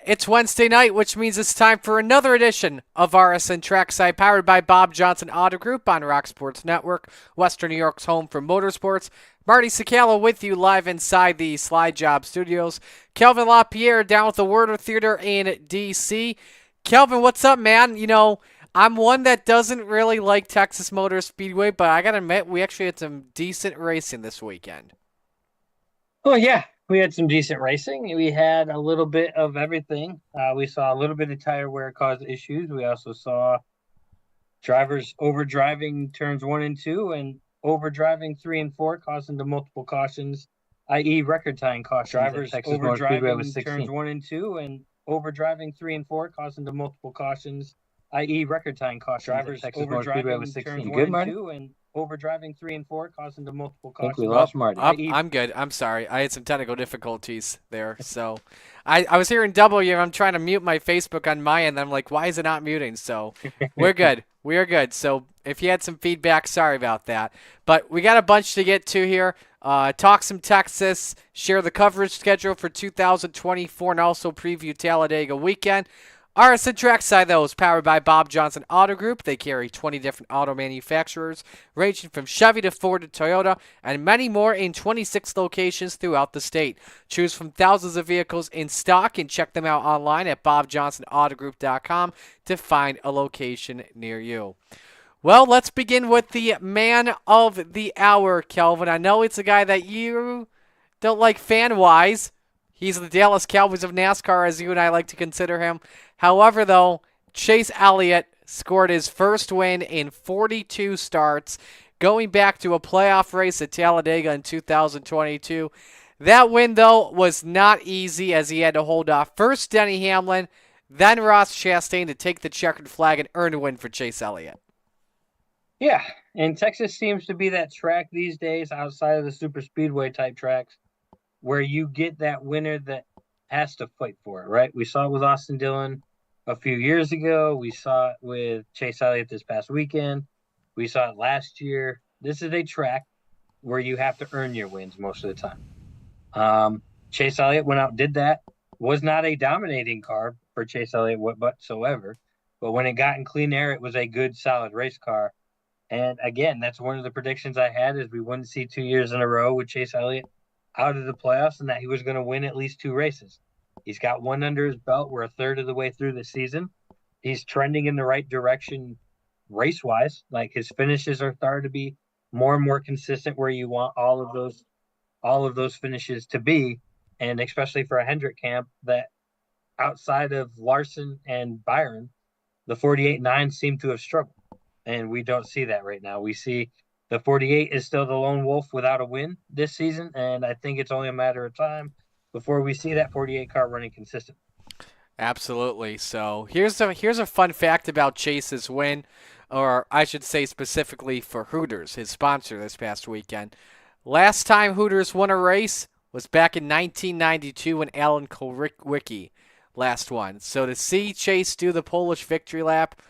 It's Wednesday night, which means it's time for another edition of RSN Trackside, powered by Bob Johnson Auto Group on Rock Sports Network, Western New York's home for motorsports. Marty Sicalo with you live inside the Slide Job Studios. Kelvin LaPierre down at the Werder Theater in D.C. Kelvin, what's up, man? You know, I'm one that doesn't really like Texas Motor Speedway, but I gotta admit, we actually had some decent racing this weekend. Well, yeah, we had some decent racing. We had a little bit of everything. We saw a little bit of tire wear cause issues. We also saw drivers overdriving turns 1 and 2 and overdriving 3 and 4, causing the multiple cautions, i.e., record tying cautions. Drivers overdriving turns 1 and 2 and overdriving 3 and 4, causing the multiple cautions, i.e., record tying cautions. Drivers overdriving turns 1 and 2 and overdriving 3 and 4, causing the multiple cautions. I think we lost Marty. I'm good. I'm sorry. I had some technical difficulties there. So I was hearing W. I'm trying to mute my Facebook on my end. I'm like, why is it not muting? So we're good. We are good. So if you had some feedback, sorry about that. But we got a bunch to get to here. Talk some Texas, share the coverage schedule for 2024, and also preview Talladega weekend. RSN Trackside, though, is powered by Bob Johnson Auto Group. They carry 20 different auto manufacturers, ranging from Chevy to Ford to Toyota, and many more in 26 locations throughout the state. Choose from thousands of vehicles in stock and check them out online at bobjohnsonautogroup.com to find a location near you. Well, let's begin with the man of the hour, Kelvin. I know it's a guy that you don't like fan-wise. He's the Dallas Cowboys of NASCAR, as you and I like to consider him. However, though, Chase Elliott scored his first win in 42 starts, going back to a playoff race at Talladega in 2022. That win, though, was not easy, as he had to hold off first Denny Hamlin, then Ross Chastain to take the checkered flag and earn a win for Chase Elliott. Yeah, and Texas seems to be that track these days outside of the super speedway type tracks where you get that winner that has to fight for it, right? We saw it with Austin Dillon a few years ago. We saw it with Chase Elliott this past weekend. We saw it last year. This is a track where you have to earn your wins most of the time. Chase Elliott went out and did that. Was not a dominating car for Chase Elliott whatsoever, but when it got in clean air, it was a good, solid race car. And again, that's one of the predictions I had is we wouldn't see 2 years in a row with Chase Elliott out of the playoffs and that he was going to win at least 2 races. He's got one under his belt. We're a third of the way through the season. He's trending in the right direction race-wise. Like his finishes are starting to be more and more consistent where you want all of those finishes to be. And especially for a Hendrick camp that outside of Larson and Byron, the 48-9 seem to have struggled. And we don't see that right now. We see the 48 is still the lone wolf without a win this season, and I think it's only a matter of time before we see that 48 car running consistent. Absolutely. So here's a fun fact about Chase's win, or I should say specifically for Hooters, his sponsor this past weekend. Last time Hooters won a race was back in 1992 when Alan Kulwicki last won. So to see Chase do the Polish victory lap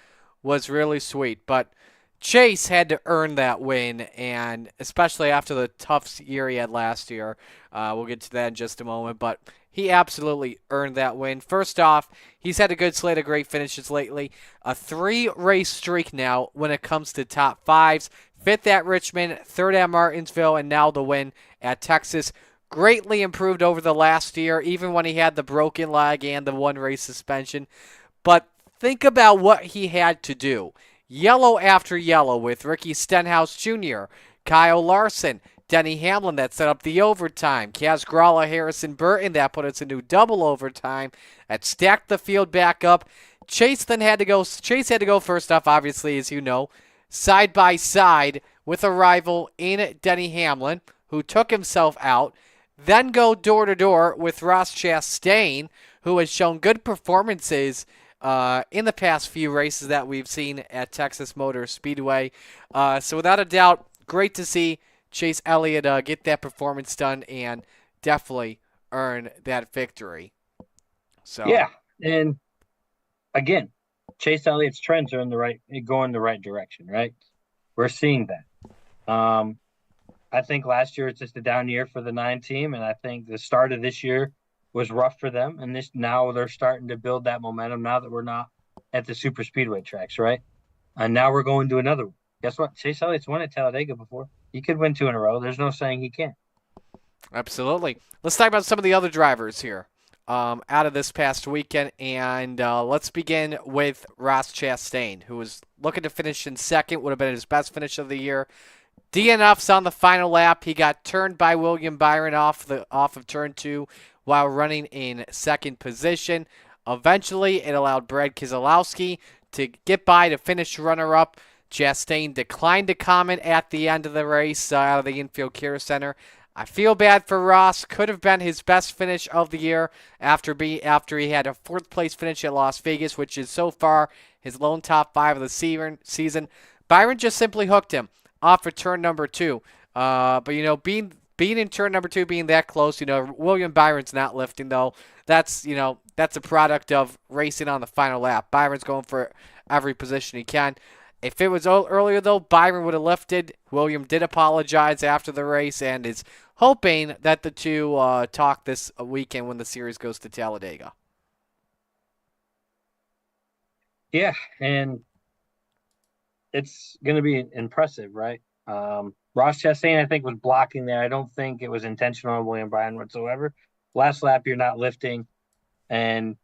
was really sweet. But Chase had to earn that win, and especially after the tough year he had last year. We'll get to that in just a moment, but he absolutely earned that win. First off, he's had a good slate of great finishes lately. A 3-race streak now when it comes to top fives. 5th at Richmond, 3rd at Martinsville, and now the win at Texas. Greatly improved over the last year, even when he had the broken leg and the 1-race suspension. But think about what he had to do. Yellow after yellow with Ricky Stenhouse Jr., Kyle Larson, Denny Hamlin that set up the overtime, Kaz Gralla, Harrison Burton that put us into double overtime, that stacked the field back up. Chase had to go first off, obviously, as you know, side by side with a rival in Denny Hamlin, who took himself out, then go door to door with Ross Chastain, who has shown good performances in the past few races that we've seen at Texas Motor Speedway. So without a doubt, great to see Chase Elliott get that performance done and definitely earn that victory. So yeah, and again, Chase Elliott's trends are going the right direction, right? We're seeing that. I think last year it's just a down year for the 9 team, and I think the start of this year was rough for them, and this now they're starting to build that momentum. Now that we're not at the super speedway tracks, right? And now we're going to another one. Guess what? Chase Elliott's won at Talladega before. He could win 2 in a row. There's no saying he can't. Absolutely. Let's talk about some of the other drivers here out of this past weekend, and let's begin with Ross Chastain, who was looking to finish in second, would have been his best finish of the year. DNFs on the final lap. He got turned by William Byron off of turn 2 while running in second position. Eventually, it allowed Brad Keselowski to get by to finish runner-up. Chastain declined to comment at the end of the race out of the infield care center. I feel bad for Ross. Could have been his best finish of the year after he had a fourth place finish at Las Vegas, which is so far his lone top 5 of the season. Byron just simply hooked him off for turn number 2. But being in turn number 2, being that close, William Byron's not lifting though. That's a product of racing on the final lap. Byron's going for every position he can. If it was earlier, though, Byron would have lifted. William did apologize after the race and is hoping that the two talk this weekend when the series goes to Talladega. Yeah, and it's going to be impressive, right? Ross Chastain, I think, was blocking there. I don't think it was intentional on William Byron whatsoever. Last lap, you're not lifting, and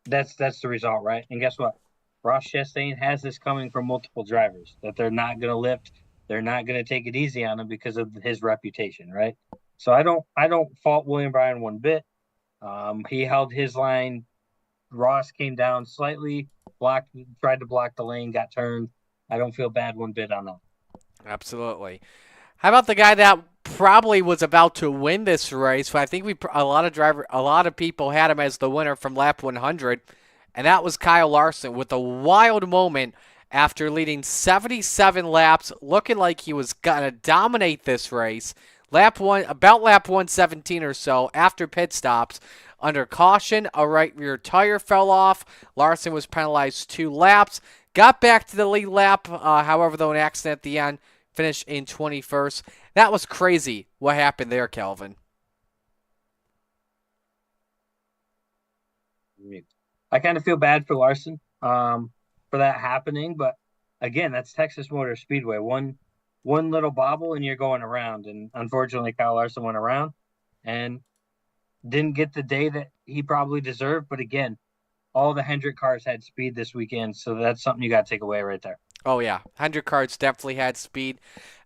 that's the result, right? And guess what? Ross Chastain has this coming from multiple drivers that they're not going to lift, they're not going to take it easy on him because of his reputation, right? So I don't fault William Byron one bit. He held his line. Ross came down slightly, tried to block the lane, got turned. I don't feel bad one bit on that. Absolutely. How about the guy that probably was about to win this race? I think a lot of people had him as the winner from lap 100. And that was Kyle Larson with a wild moment after leading 77 laps, looking like he was going to dominate this race. About lap 117 or so, after pit stops, under caution, a right rear tire fell off. Larson was penalized 2 laps. Got back to the lead lap, however, though an accident at the end, finished in 21st. That was crazy what happened there, Calvin. I kind of feel bad for Larson for that happening, but again, that's Texas Motor Speedway. One little bobble and you're going around, and unfortunately, Kyle Larson went around and didn't get the day that he probably deserved. But again, all the Hendrick cars had speed this weekend, so that's something you got to take away right there. Oh yeah, Hendrick cars definitely had speed,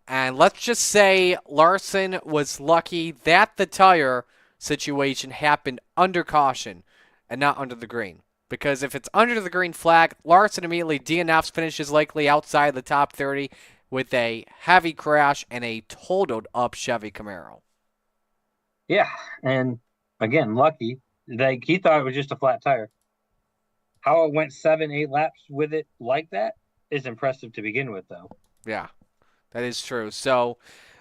and let's just say Larson was lucky that the tire situation happened under caution and not under the green. Because if it's under the green flag, Larson immediately DNFs, finishes likely outside the top 30 with a heavy crash and a totaled up Chevy Camaro. Yeah, and again, lucky. Like, he thought it was just a flat tire. How it went 7-8 laps with it like that is impressive to begin with, though. Yeah, that is true. So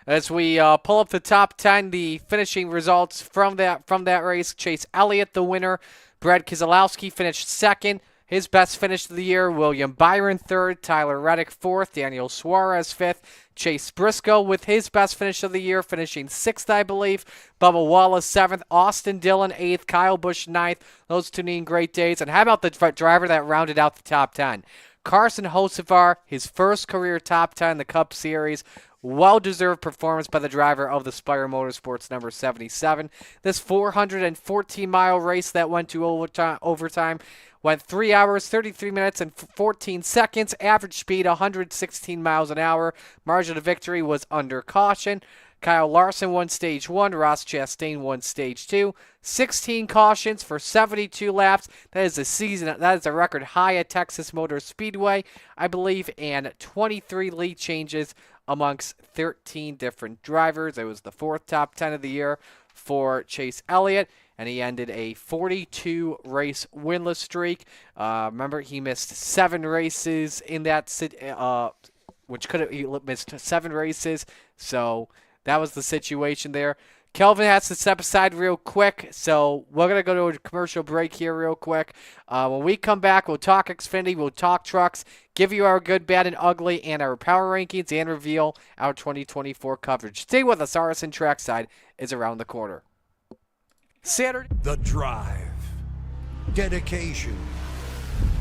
as we pull up the top 10, the finishing results from that race, Chase Elliott, the winner. Brad Keselowski finished second, his best finish of the year. William Byron third, Tyler Reddick fourth, Daniel Suarez fifth, Chase Briscoe with his best finish of the year, finishing sixth, I believe. Bubba Wallace seventh, Austin Dillon eighth, Kyle Busch ninth. Those two needing great days. And how about the driver that rounded out the top 10? Carson Hocevar, his first career top 10 in the Cup Series. Well-deserved performance by the driver of the Spire Motorsports number 77. This 414-mile race that went to overtime went 3 hours, 33 minutes, and 14 seconds. Average speed 116 miles an hour. Margin of victory was under caution. Kyle Larson won Stage 1. Ross Chastain won Stage 2. 16 cautions for 72 laps. That is a record high at Texas Motor Speedway, I believe, and 23 lead changes amongst 13 different drivers. It was the fourth top 10 of the year for Chase Elliott, and he ended a 42-race winless streak. Remember, he missed 7 races in that he missed 7 races, so that was the situation there. Kelvin has to step aside real quick, so we're going to go to a commercial break here real quick. When we come back, we'll talk Xfinity, we'll talk trucks, give you our good, bad, and ugly, and our power rankings, and reveal our 2024 coverage. Stay with us. RSN Trackside is around the corner. Saturday. The drive, dedication,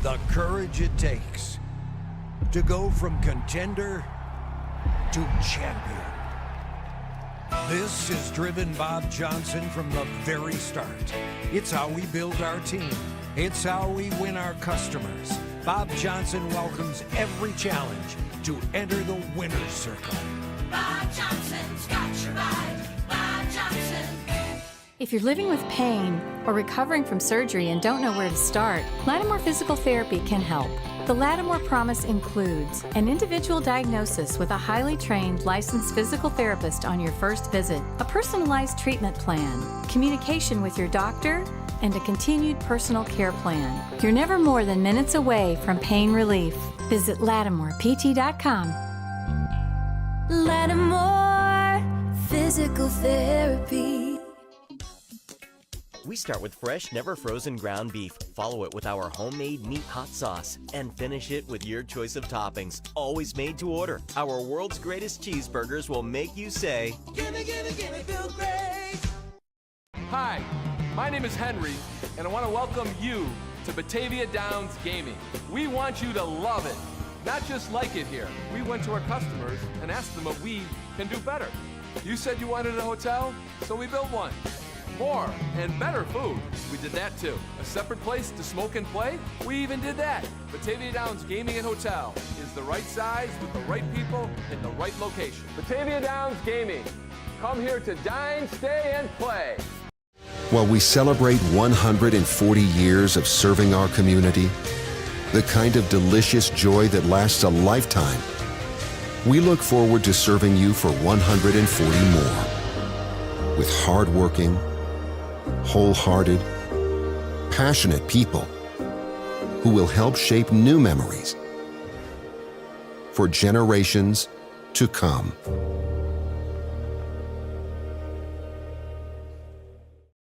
the courage it takes to go from contender to champion. This is driven Bob Johnson from the very start. It's how we build our team. It's how we win our customers. Bob Johnson welcomes every challenge to enter the winner's circle. Bob Johnson's got your ride. Bob Johnson. If you're living with pain or recovering from surgery and don't know where to start, Lattimore Physical Therapy can help. The Lattimore Promise includes an individual diagnosis with a highly trained licensed physical therapist on your first visit, a personalized treatment plan, communication with your doctor, and a continued personal care plan. You're never more than minutes away from pain relief. Visit LattimorePT.com. Lattimore Physical Therapy. We start with fresh, never frozen ground beef, follow it with our homemade meat hot sauce, and finish it with your choice of toppings, always made to order. Our world's greatest cheeseburgers will make you say, Gimme, gimme, gimme, Bill Grace. Hi, my name is Henry, and I want to welcome you to Batavia Downs Gaming. We want you to love it, not just like it here. We went to our customers and asked them what we can do better. You said you wanted a hotel, so we built one. More and better food, we did that too. A separate place to smoke and play, we even did that. Batavia Downs Gaming and Hotel is the right size with the right people in the right location. Batavia Downs Gaming, come here to dine, stay, and play. While we celebrate 140 years of serving our community, the kind of delicious joy that lasts a lifetime, we look forward to serving you for 140 more. With hardworking, wholehearted, passionate people who will help shape new memories for generations to come.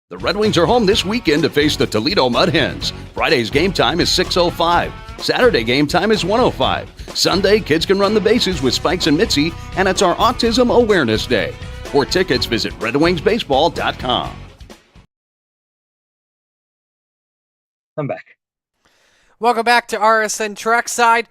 The Red Wings are home this weekend to face the Toledo Mud Hens. Friday's game time is 6:05. Saturday game time is 1:05. Sunday, kids can run the bases with Spikes and Mitzi, and it's our Autism Awareness Day. For tickets, visit redwingsbaseball.com. I'm back. Welcome back to RSN Trackside.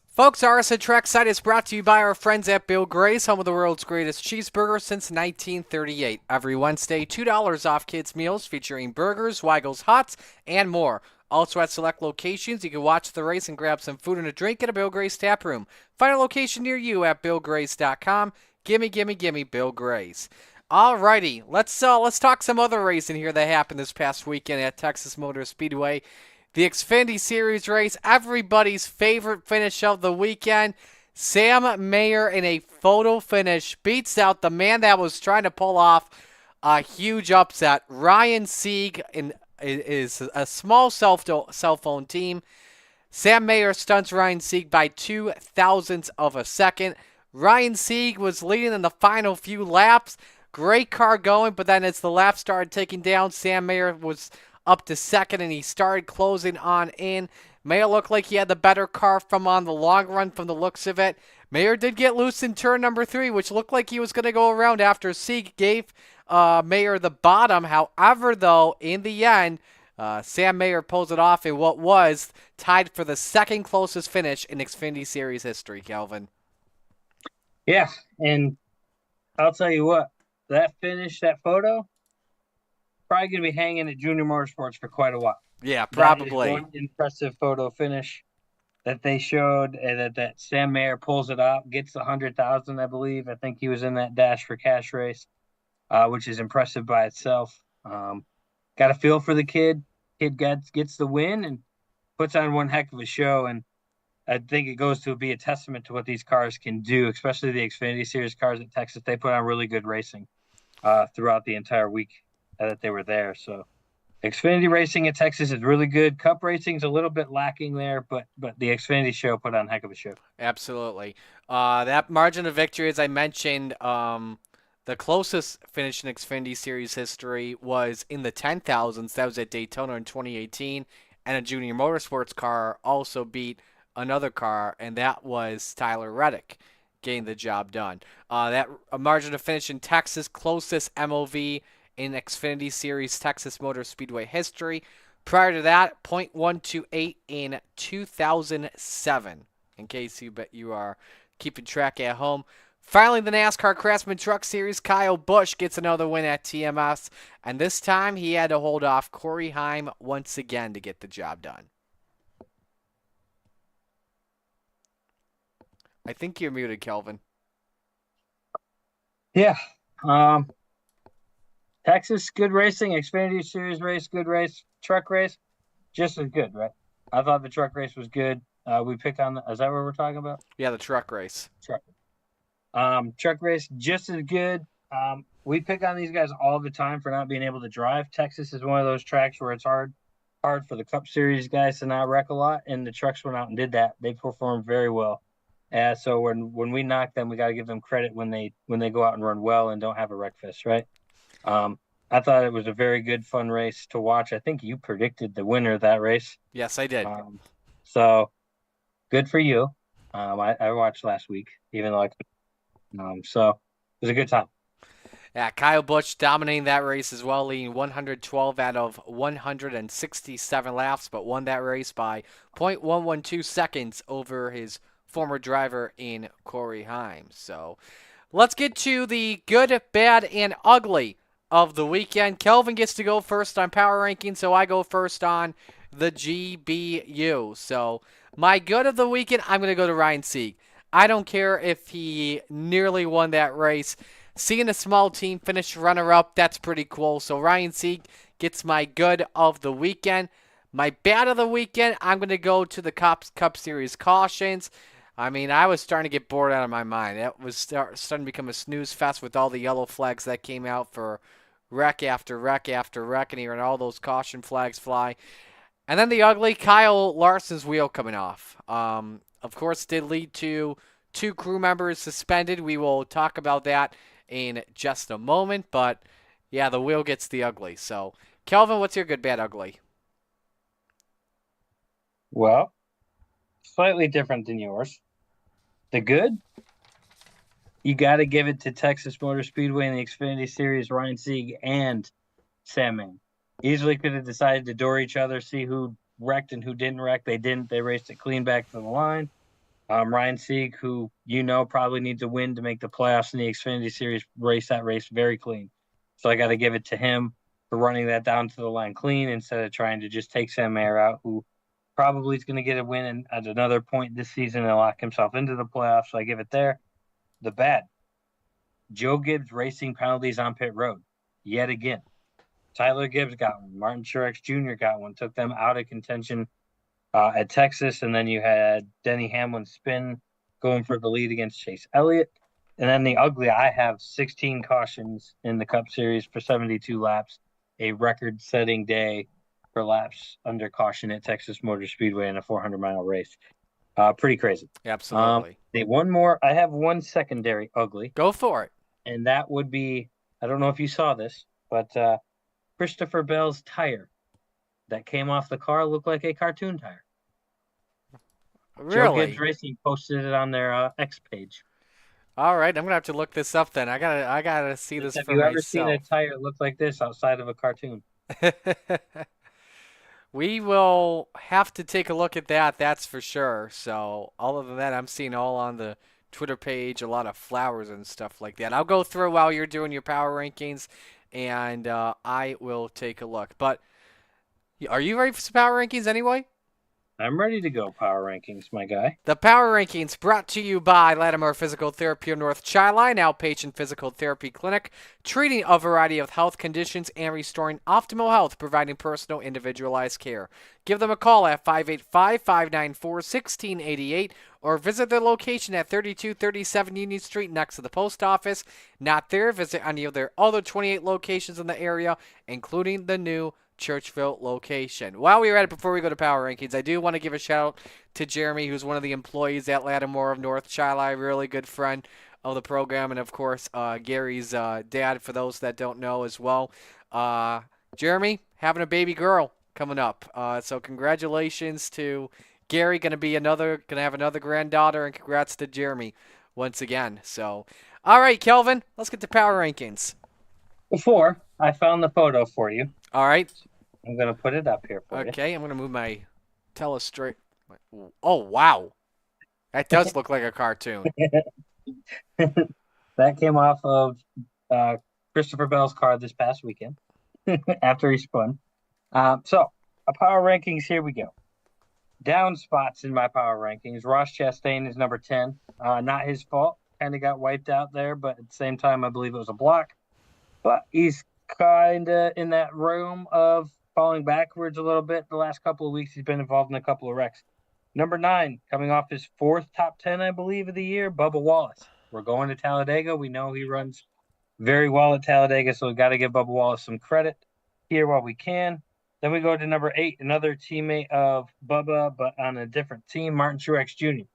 Folks, RSN Trackside is brought to you by our friends at Bill Gray's, home of the world's greatest cheeseburger since 1938. Every Wednesday, $2 off kids' meals featuring burgers, Weigel's Hots, and more. Also at select locations, you can watch the race and grab some food and a drink at a Bill Gray's tap room. Find a location near you at BillGrays.com. Gimme, gimme, gimme, Bill Gray's. Alrighty, let's talk some other racing here that happened this past weekend at Texas Motor Speedway. The Xfinity Series race, everybody's favorite finish of the weekend. Sam Mayer in a photo finish beats out the man that was trying to pull off a huge upset. Ryan Sieg is a small cell phone team. Sam Mayer stunts Ryan Sieg by 0.02 of a second. Ryan Sieg was leading in the final few laps. Great car going, but then as the lap started ticking down, Sam Mayer was up to second, and he started closing on in. Mayer looked like he had the better car from on the long run from the looks of it. Mayer did get loose in turn number 3, which looked like he was going to go around after Sieg gave Mayer the bottom. However, though, in the end, Sam Mayer pulls it off in what was tied for the second closest finish in Xfinity Series history, Calvin. Yeah, and I'll tell you what, that finish, that photo, probably going to be hanging at Junior Motorsports for quite a while. Yeah, probably. That is one impressive photo finish that they showed, and that Sam Mayer pulls it out, gets the 100,000, I believe. I think he was in that Dash for Cash race, which is impressive by itself. Got a feel for the kid. Kid gets the win and puts on one heck of a show, and I think it goes to be a testament to what these cars can do, especially the Xfinity Series cars at Texas. They put on really good racing throughout the entire week that they were there. So Xfinity racing at Texas is really good. Cup racing is a little bit lacking there, but the Xfinity show put on a heck of a show. Absolutely. That margin of victory, as I mentioned, the closest finish in Xfinity Series history was in the 10,000s. That was at Daytona in 2018, and a Junior Motorsports car also beat another car, and that was Tyler Reddick getting the job done. That margin of finish in Texas, closest MOV in Xfinity Series Texas Motor Speedway history. Prior to that, .128 in 2007, in case you are keeping track at home. Finally, the NASCAR Craftsman Truck Series, Kyle Busch gets another win at TMS, and this time he had to hold off Corey Heim once again to get the job done. I think you're muted, Kelvin. Yeah. Texas, good racing. Xfinity Series race, good race. Truck race, just as good, right? I thought the truck race was good. We picked on is that what we're talking about? Yeah, the truck race. Truck race, just as good. We pick on these guys all the time for not being able to drive. Texas is one of those tracks where it's hard for the Cup Series guys to not wreck a lot, and the trucks went out and did that. They performed very well. So when we knock them, we got to give them credit when they go out and run well and don't have a wreck fest, right? I thought it was a very good, fun race to watch. I think you predicted the winner of that race. Yes, I did. So good for you. I watched last week, even though so it was a good time. Yeah, Kyle Busch dominating that race as well, leading 112 out of 167 laps, but won that race by .112 seconds over his former driver in Corey Heim. So let's get to the good, bad, and ugly of the weekend. Kelvin gets to go first on power ranking, so I go first on the GBU. So my good of the weekend, I'm going to go to Ryan Sieg. I don't care if he nearly won that race. Seeing a small team finish runner-up, that's pretty cool. So Ryan Sieg gets my good of the weekend. My bad of the weekend, I'm going to go to the Cup Series cautions. I mean, I was starting to get bored out of my mind. It was starting to become a snooze fest with all the yellow flags that came out for wreck after wreck after wreck, and hearing all those caution flags fly. And then the ugly, Kyle Larson's wheel coming off. Of course, did lead to 2 crew members suspended. We will talk about that in just a moment. But, yeah, the wheel gets the ugly. So, Kelvin, what's your good, bad, ugly? Well, slightly different than yours. The good, you got to give it to Texas Motor Speedway in the Xfinity Series, Ryan Sieg and Sam Main. Easily could have decided to door each other, see who wrecked and who didn't wreck. They didn't. They raced it clean back to the line. Ryan Sieg, who probably needs a win to make the playoffs in the Xfinity Series, raced that race very clean. So I got to give it to him for running that down to the line clean instead of trying to just take Sam Mayer out, who probably is going to get a win at another point this season and lock himself into the playoffs. So I give it there. The bad, Joe Gibbs racing penalties on pit road yet again. Tyler Gibbs got one. Martin Truex Jr. got one. Took them out of contention at Texas. And then you had Denny Hamlin spin going for the lead against Chase Elliott. And then the ugly, I have 16 cautions in the Cup Series for 72 laps, a record-setting day for laps under caution at Texas Motor Speedway in a 400-mile race. Pretty crazy. Absolutely. They one more. I have one secondary ugly. Go for it. And that would be, I don't know if you saw this, but Christopher Bell's tire that came off the car looked like a cartoon tire. Really? Joe Gibbs Racing posted it on their X page. All right, I'm gonna have to look this up then. I gotta see this Have for you myself. ever seen a tire look like this outside of a cartoon? We will have to take a look at that, that's for sure. So, other than that, I'm seeing all on the Twitter page, a lot of flowers and stuff like that. I'll go through while you're doing your power rankings, and I will take a look. But are you ready for some power rankings anyway? I'm ready to go, power rankings, my guy. The Power Rankings brought to you by Lattimore Physical Therapy of North Chi-Li, an outpatient physical therapy clinic, treating a variety of health conditions and restoring optimal health, providing personal, individualized care. Give them a call at 585-594-1688 or visit their location at 3237 Union Street next to the post office. Not there, visit any of their other 28 locations in the area, including the new Churchville location. While we're at it, before we go to power rankings, I do want to give a shout out to Jeremy, who's one of the employees at Lattimore of North Chi-Li, really good friend of the program, and of course Gary's dad, for those that don't know as well. Jeremy having a baby girl coming up, so congratulations to Gary. Gonna have another granddaughter, and congrats to Jeremy once again. So, all right, Kelvin, let's get to power rankings. Before I found the photo for you. All right. I'm going to put it up here for you. Okay, I'm going to move my telestrate. Oh, wow. That does look like a cartoon. That came off of Christopher Bell's car this past weekend after he spun. So, a power rankings, here we go. Down spots in my power rankings. Ross Chastain is number 10. Not his fault. Kind of got wiped out there, but at the same time, I believe it was a block. But he's kind of in that room of falling backwards a little bit. The last couple of weeks, he's been involved in a couple of wrecks. Number 9, coming off his 4th top 10, I believe, of the year, Bubba Wallace. We're going to Talladega. We know he runs very well at Talladega, so we got to give Bubba Wallace some credit here while we can. Then we go to number 8, another teammate of Bubba, but on a different team, Martin Truex Jr.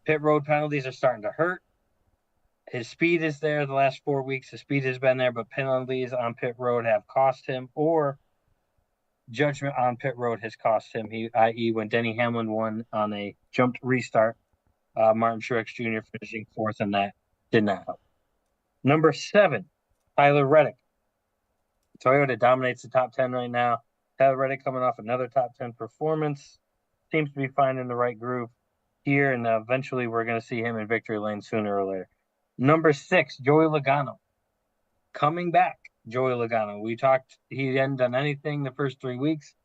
Pit road penalties are starting to hurt. His speed is there the last 4 weeks. The speed has been there, but penalties on pit road have cost him, or judgment on pit road has cost him. I.e., when Denny Hamlin won on a jumped restart, Martin Truex Jr. finishing 4th, and that did not help. Number 7, Tyler Reddick. Toyota dominates the top 10 right now. Tyler Reddick coming off another top 10 performance. Seems to be finding the right groove here, and eventually we're going to see him in victory lane sooner or later. Number 6, Joey Logano. Coming back, Joey Logano. We talked he hadn't done anything the first 3 weeks.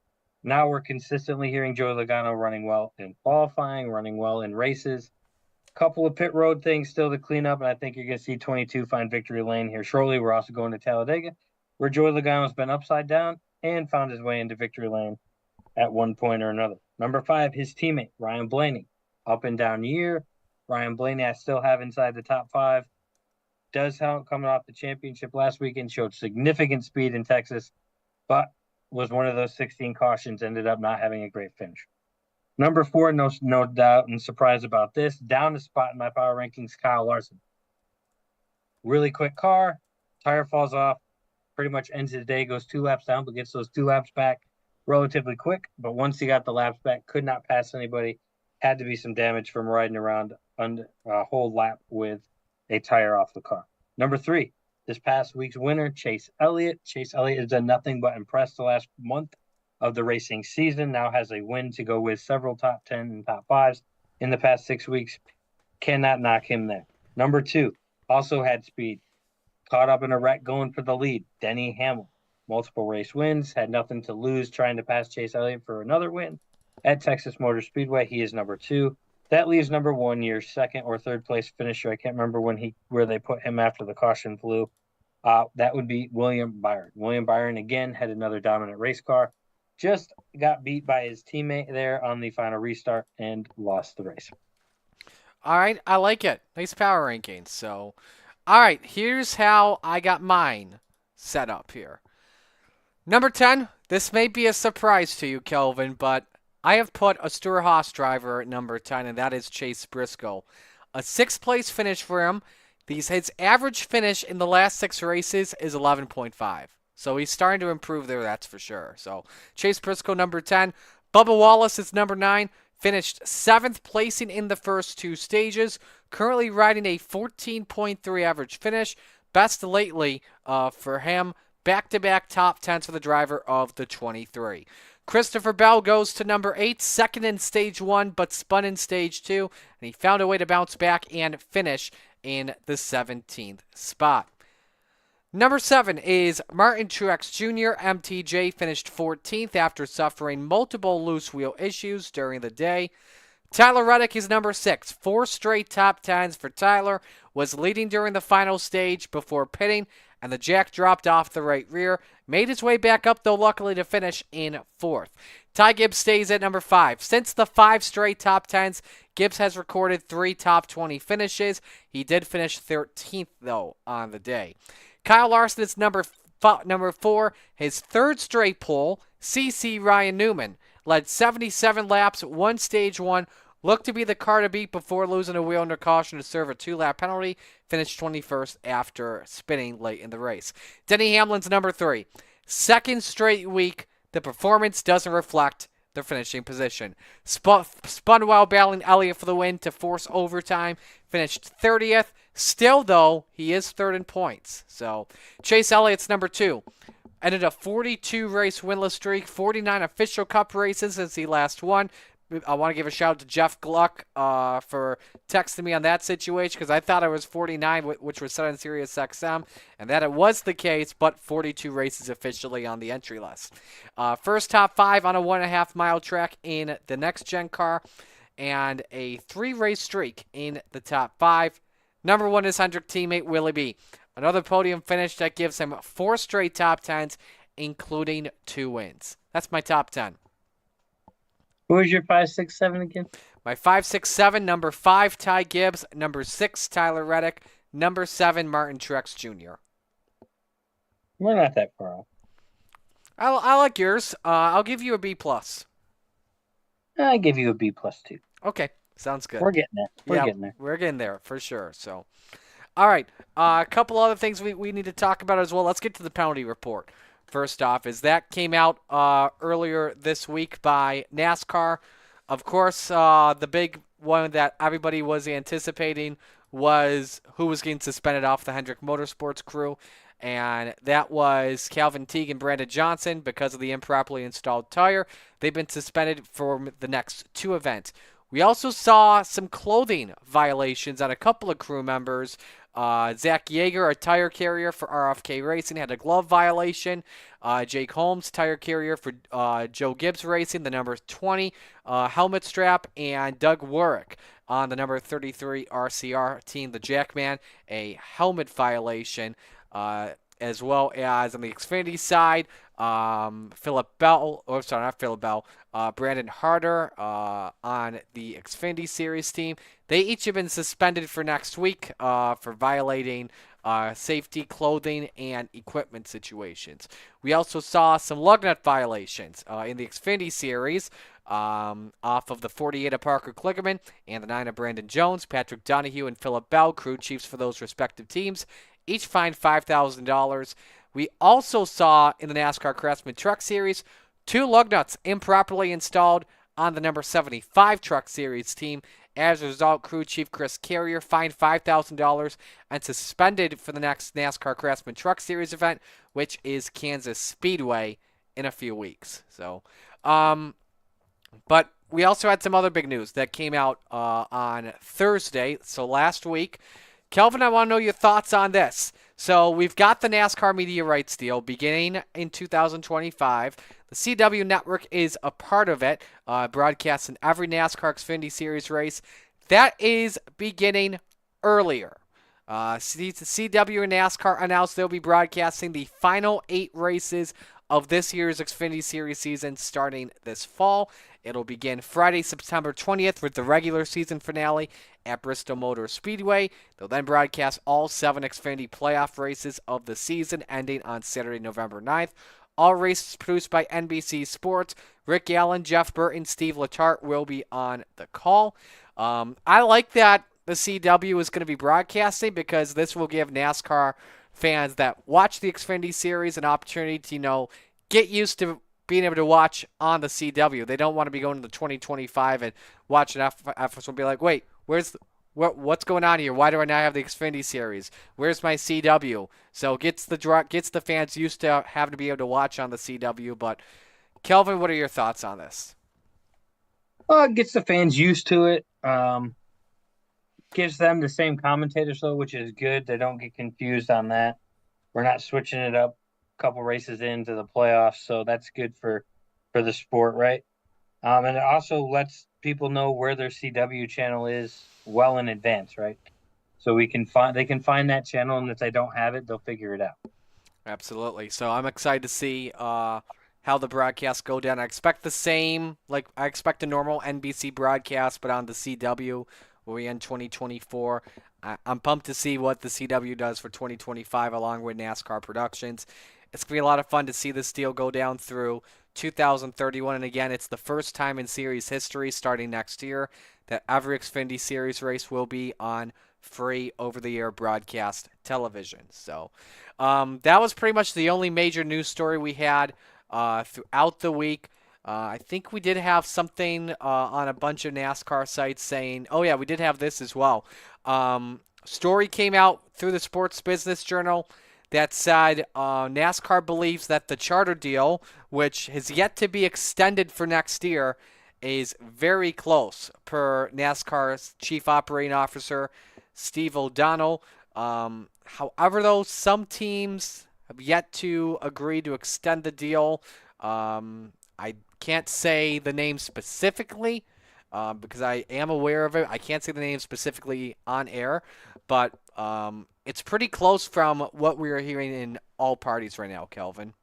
Now we're consistently hearing Joey Logano running well in qualifying, running well in races. Couple of pit road things still to clean up, and I think you're going to see 22 find victory lane here shortly. We're also going to Talladega, where Joey Logano's been upside down and found his way into victory lane at one point or another. Number 5, his teammate, Ryan Blaney. Up and down year. Ryan Blaney I still have inside the top 5. Does help coming off the championship last weekend, showed significant speed in Texas, but was one of those 16 cautions, ended up not having a great finish. Number 4, no doubt and surprise about this, down a spot in my power rankings, Kyle Larson. Really quick car, tire falls off, pretty much ends the day, goes 2 laps down, but gets those 2 laps back relatively quick. But once he got the laps back, could not pass anybody. Had to be some damage from riding around a whole lap with a tire off the car. Number 3, this past week's winner, Chase Elliott. Chase Elliott has done nothing but impress the last month of the racing season. Now has a win to go with several top 10 and top 5s in the past 6 weeks. Cannot knock him there. Number 2, also had speed. Caught up in a wreck going for the lead, Denny Hamlin. Multiple race wins, had nothing to lose trying to pass Chase Elliott for another win at Texas Motor Speedway. He is number 2. That leaves number 1, your second or third place finisher. I can't remember where they put him after the caution flew. That would be William Byron. William Byron, again, had another dominant race car. Just got beat by his teammate there on the final restart and lost the race. All right, I like it. Nice power rankings. So, all right, here's how I got mine set up here. Number 10, this may be a surprise to you, Kelvin, but I have put a Stewart-Haas driver at number 10, and that is Chase Briscoe. A 6th place finish for him. His average finish in the last 6 races is 11.5. So he's starting to improve there, that's for sure. So Chase Briscoe, number 10. Bubba Wallace is number 9. Finished 7th placing in the first 2 stages. Currently riding a 14.3 average finish. Best lately for him. Back-to-back top 10s for the driver of the 23. Christopher Bell goes to number 8, second in stage 1, but spun in stage 2, and he found a way to bounce back and finish in the 17th spot. Number 7 is Martin Truex Jr. MTJ finished 14th after suffering multiple loose wheel issues during the day. Tyler Reddick is number 6. 4 straight top 10s for Tyler. Was leading during the final stage before pitting, and the jack dropped off the right rear. Made his way back up, though, luckily to finish in 4th. Ty Gibbs stays at number 5. Since the 5 straight top 10s, Gibbs has recorded 3 top 20 finishes. He did finish 13th, though, on the day. Kyle Larson is number 4. His 3rd straight pole, CC Ryan Newman. Led 77 laps, won stage 1. Looked to be the car to beat before losing a wheel under caution to serve a 2-lap penalty. Finished 21st after spinning late in the race. Denny Hamlin's number 3. 2nd straight week, the performance doesn't reflect their finishing position. Spun while battling Elliott for the win to force overtime. Finished 30th. Still, though, he is third in points. So Chase Elliott's number 2. Ended a 42-race winless streak, 49 official cup races since he last won. I want to give a shout out to Jeff Gluck for texting me on that situation because I thought it was 49, which was set on Sirius XM, and that it was the case, but 42 races officially on the entry list. First top 5 on a 1.5-mile track in the next-gen car, and a 3-race streak in the top 5. Number 1 is Hendrick teammate Willie B. Another podium finish that gives him 4 straight top 10s, including 2 wins. That's my top 10. Who was your 5, 6, 7 again? My 5, 6, 7, number 5, Ty Gibbs. Number 6, Tyler Reddick. Number 7, Martin Truex Jr. We're not that far off. I like yours. I'll give you a B+. I give you a B+ too. Okay, sounds good. We're getting there. We're getting there for sure. So, all right. A couple other things we need to talk about as well. Let's get to the penalty report. First off, is that came out earlier this week by NASCAR. Of course, the big one that everybody was anticipating was who was getting suspended off the Hendrick Motorsports crew, and that was Calvin Teague and Brandon Johnson because of the improperly installed tire. They've been suspended for the next 2 events. We also saw some clothing violations on a couple of crew members. Zach Yeager, a tire carrier for RFK Racing, had a glove violation. Jake Holmes, tire carrier for Joe Gibbs Racing, the number 20 helmet strap. And Doug Warwick on the number 33 RCR team, the Jackman, a helmet violation. As well as on the Xfinity side, Brandon Harder on the Xfinity Series team. They each have been suspended for next week for violating safety, clothing, and equipment situations. We also saw some lug nut violations in the Xfinity Series off of the 48 of Parker Kligerman and the 9 of Brandon Jones. Patrick Donahue and Philip Bell, crew chiefs for those respective teams, each fined $5,000. We also saw in the NASCAR Craftsman Truck Series 2 lug nuts improperly installed on the number 75 Truck Series team. As a result, crew chief Chris Carrier fined $5,000 and suspended for the next NASCAR Craftsman Truck Series event, which is Kansas Speedway in a few weeks. So, but we also had some other big news that came out on Thursday. So last week, Kelvin, I want to know your thoughts on this. So we've got the NASCAR media rights deal beginning in 2025. The CW network is a part of it, broadcasting every NASCAR Xfinity Series race. That is beginning earlier. CW and NASCAR announced they'll be broadcasting the final 8 races of this year's Xfinity Series season starting this fall. It'll begin Friday, September 20th with the regular season finale at Bristol Motor Speedway. They'll then broadcast all 7 Xfinity playoff races of the season ending on Saturday, November 9th. All races produced by NBC Sports. Rick Allen, Jeff Burton, Steve Letarte will be on the call. I like that the CW is going to be broadcasting because this will give NASCAR fans that watch the Xfinity Series an opportunity to, get used to being able to watch on the CW. They don't want to be going to the 2025 and watching F1 and be like, wait, what's going on here? Why do I not have the Xfinity Series? Where's my CW? So gets the fans used to having to be able to watch on the CW. But Kelvin, what are your thoughts on this? Well, it gets the fans used to it. Gives them the same commentators, though, which is good. They don't get confused on that. We're not switching it up a couple races into the playoffs, so that's good for the sport, right? And it also lets people know where their CW channel is well in advance, right? So they can find that channel, and if they don't have it, they'll figure it out. Absolutely. So I'm excited to see how the broadcasts go down. I expect the same, I expect a normal NBC broadcast, but on the CW. We end 2024. I'm pumped to see what the CW does for 2025 along with NASCAR Productions. It's going to be a lot of fun to see this deal go down through 2031. And again, it's the first time in series history starting next year that every Xfinity Series race will be on free over-the-air broadcast television. So that was pretty much the only major news story we had throughout the week. I think we did have something on a bunch of NASCAR sites saying, oh yeah, we did have this as well. Story came out through the Sports Business Journal that said NASCAR believes that the charter deal, which has yet to be extended for next year, is very close, per NASCAR's Chief Operating Officer, Steve O'Donnell. However, though, some teams have yet to agree to extend the deal. I can't say the name specifically because I am aware of it. I can't say the name specifically on air, but it's pretty close from what we are hearing in all parties right now, Kelvin.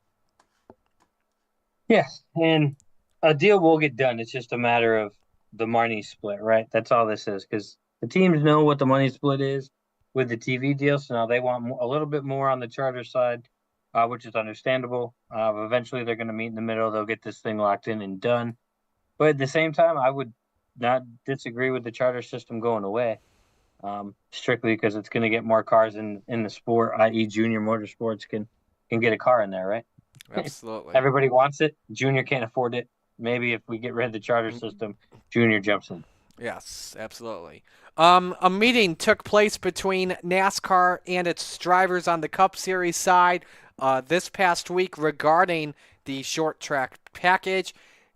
Yes, and a deal will get done. It's just a matter of the money split, right? That's all this is, because the teams know what the money split is with the TV deal, so now they want a little bit more on the charter side, which is understandable. Eventually, they're going to meet in the middle. They'll get this thing locked in and done. But at the same time, I would not disagree with the charter system going away, strictly because it's going to get more cars in the sport, i.e., junior motorsports can get a car in there, right? Absolutely. Everybody wants it. Junior can't afford it. Maybe if we get rid of the charter system, Junior jumps in. Yes, absolutely. A meeting took place between NASCAR and its drivers on the Cup Series side this past week regarding the short track package.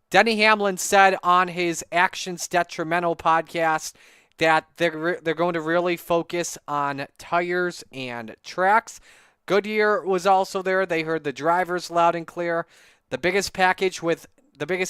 Denny Hamlin said on his Actions Detrimental podcast that they're going to really focus on tires and tracks. Goodyear was also there. They heard the drivers loud and clear. The biggest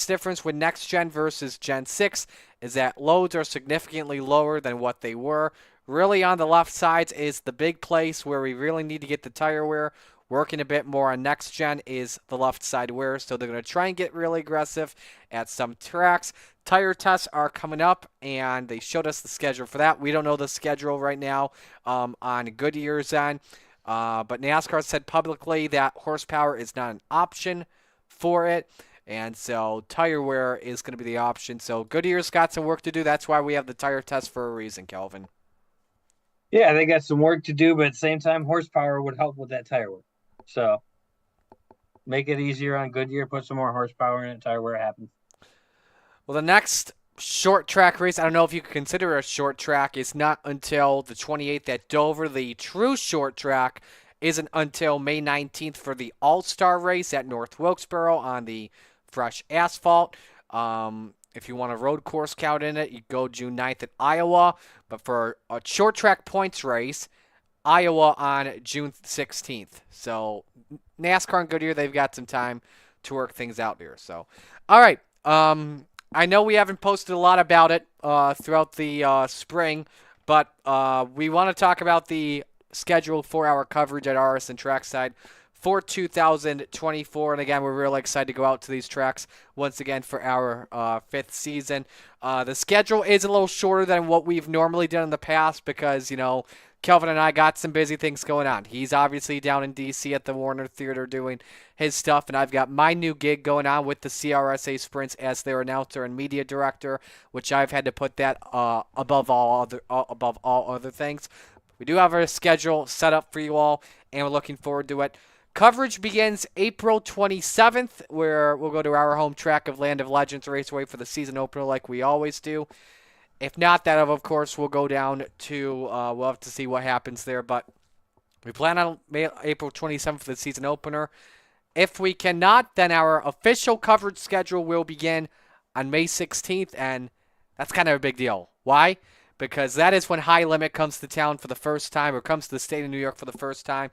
difference with next gen versus Gen 6 is that loads are significantly lower than what they were. Really on the left sides is the big place where we really need to get the tire wear. Working a bit more on next gen is the left side wear, so they're going to try and get really aggressive at some tracks. Tire tests are coming up, and they showed us the schedule for that. We don't know the schedule right now on Goodyear's end. But NASCAR said publicly that horsepower is not an option for it. And so tire wear is going to be the option. So Goodyear's got some work to do. That's why we have the tire test for a reason, Kelvin. Yeah, they got some work to do, but at the same time, horsepower would help with that tire wear. So make it easier on Goodyear, put some more horsepower in it, tire wear happens. Well, the next short track race, I don't know if you could consider a short track, is not until the 28th at Dover. The true short track isn't until May 19th for the All-Star race at North Wilkesboro on the fresh asphalt. If you want a road course count in it, you go June 9th at Iowa. But for a short track points race, Iowa on June 16th. So NASCAR and Goodyear, they've got some time to work things out here. So, all right. I know we haven't posted a lot about it throughout the spring, but we want to talk about the schedule for our coverage at RSN Trackside for 2024. And again, we're really excited to go out to these tracks once again for our fifth season. The schedule is a little shorter than what we've normally done in the past because, Kelvin and I got some busy things going on. He's obviously down in D.C. at the Warner Theater doing his stuff, and I've got my new gig going on with the CRSA Sprints as their announcer and media director, which I've had to put that above all other things. We do have our schedule set up for you all, and we're looking forward to it. Coverage begins April 27th, where we'll go to our home track of Land of Legends Raceway for the season opener like we always do. If not, that of course will go down to, we'll have to see what happens there, but we plan on April 27th for the season opener. If we cannot, then our official coverage schedule will begin on May 16th, and that's kind of a big deal. Why? Because that is when High Limit comes to town for the first time, or comes to the state of New York for the first time.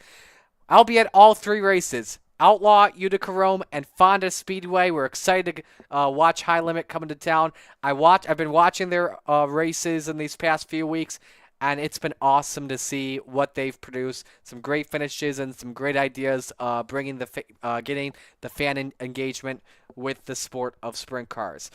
I'll be at all three races. Outlaw, Utica Rome, and Fonda Speedway. We're excited to watch High Limit coming to town. I've been watching their races in these past few weeks, and it's been awesome to see what they've produced. Some great finishes and some great ideas, getting the fan engagement with the sport of sprint cars.